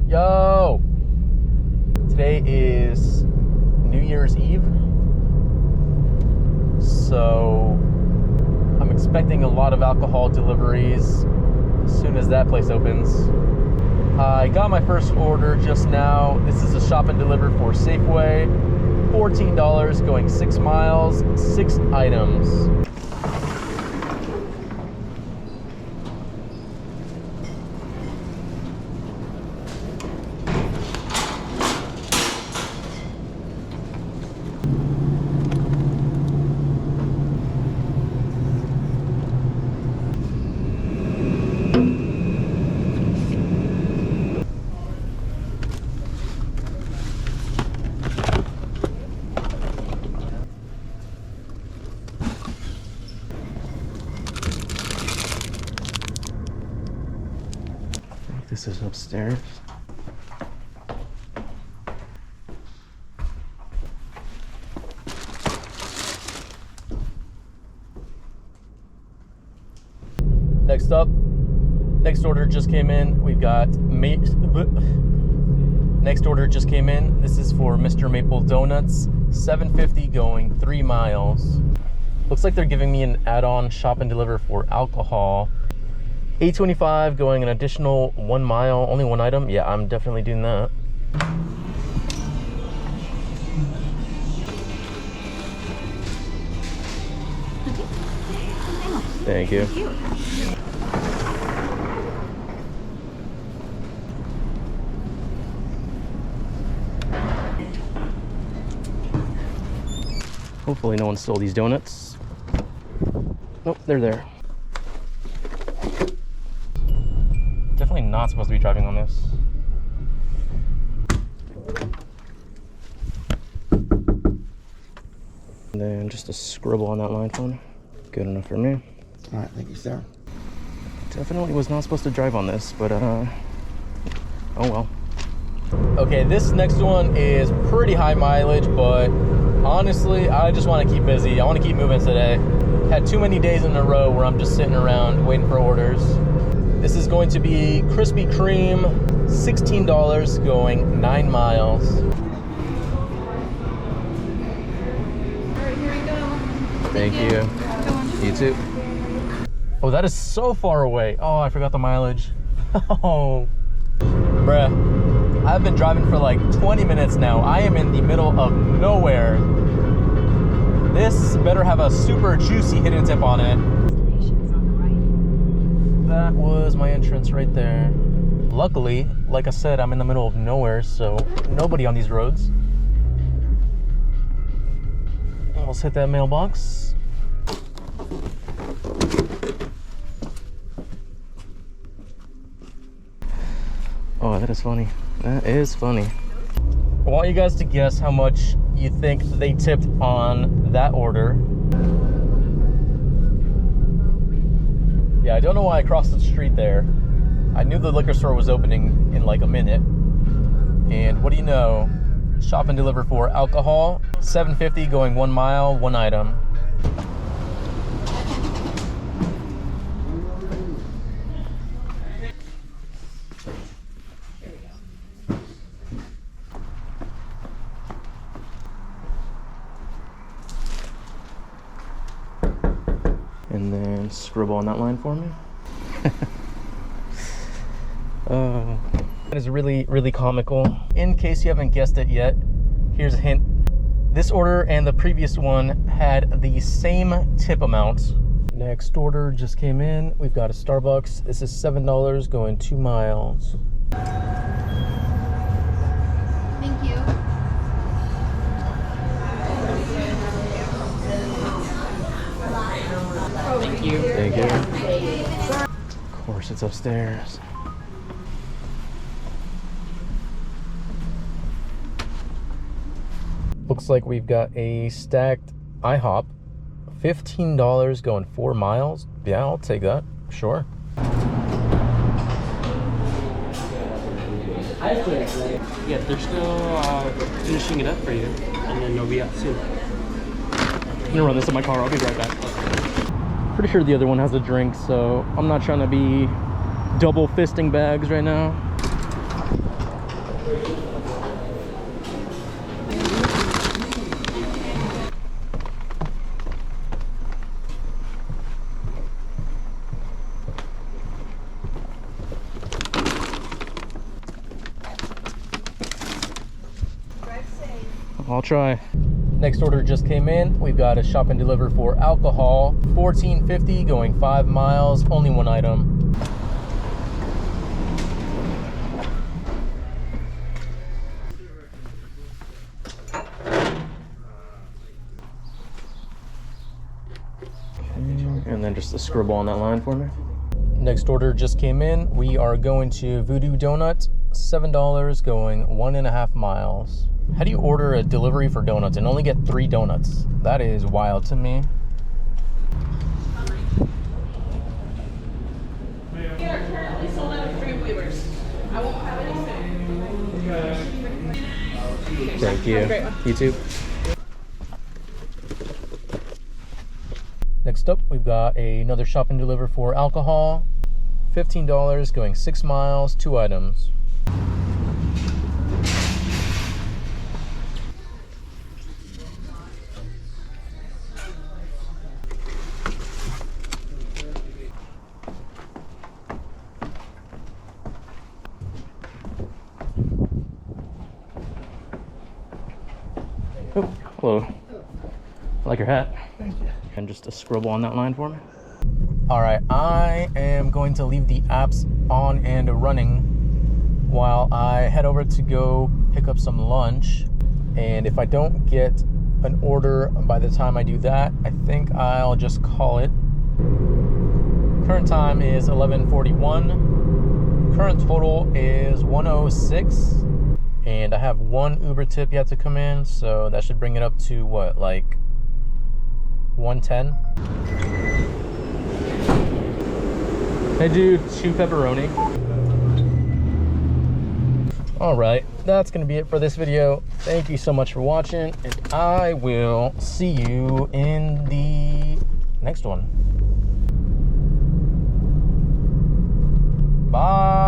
Yo! Today is New Year's Eve, so I'm expecting a lot of alcohol deliveries as soon as that place opens. I got my first order just now. This is a shop and deliver for Safeway. $14 going 6 miles, 6 items. This is upstairs. Next up, next order just came in. We've got next order just came in. This is for Mr. Maple Donuts, $7.50 going 3 miles. Looks like they're giving me an add-on shop and deliver for alcohol. $8.25 going an additional 1 mile, only 1 item. Yeah, I'm definitely doing that. Thank you. Hopefully no one stole these donuts. Nope, they're there. Definitely not supposed to be driving on this. And then just a scribble on that line phone. Good enough for me. All right, thank you, sir. Definitely was not supposed to drive on this, but oh well. Okay, this next one is pretty high mileage, but honestly, I just want to keep busy. I want to keep moving today. Had too many days in a row where I'm just sitting around waiting for orders. This is going to be Krispy Kreme, $16 going 9 miles. All right, here we go. Thank you. You too. Oh, that is so far away. Oh, I forgot the mileage. Oh, bruh. I've been driving for like 20 minutes now. I am in the middle of nowhere. This better have a super juicy hidden tip on it. That was my entrance right there. Luckily, like I said, I'm in the middle of nowhere, so nobody on these roads. Almost hit that mailbox. Oh, that is funny. That is funny. I want you guys to guess how much you think they tipped on that order. Yeah, I don't know why I crossed the street there. I knew the liquor store was opening in like a minute. And what do you know? Shop and deliver for alcohol, $7.50 going 1 mile, 1 item. And then scribble on that line for me. That is really, really comical. In case you haven't guessed it yet, here's a hint. This order and the previous one had the same tip amount. Next order just came in. We've got a Starbucks. This is $7 going 2 miles. Thank you. Thank you. Thank you. Of course, it's upstairs. Looks like we've got a stacked IHOP. $15 going 4 miles. Yeah, I'll take that. Sure. Yeah, they're still finishing it up for you, and then they'll be out soon. I'm gonna run this in my car. I'll be right back. Pretty sure the other one has a drink, so I'm not trying to be double fisting bags right now. I'll try. Next order just came in. We've got a shop and deliver for alcohol, $14.50, going 5 miles, only one item. And then just a scribble on that line for me. Next order just came in. We are going to Voodoo Donut, $7, going 1.5 miles. How do you order a delivery for donuts and only get 3 donuts? That is wild to me. We are currently sold out of 3 Weavers. I won't have any soon. Thank you. You too. Next up, we've got another shop and deliver for alcohol, $15, going 6 miles, 2 items. Oh, hello. I like your hat. Thank you. And just a scribble on that line for me. All right, I am going to leave the apps on and running while I head over to go pick up some lunch. And if I don't get an order by the time I do that, I think I'll just call it. Current time is 11:41. Current total is 106. And I have 1 Uber tip yet to come in, so that should bring it up to what, like 110? Hey dude, 2 pepperoni. All right, that's gonna be it for this video. Thank you so much for watching, and I will see you in the next one. Bye.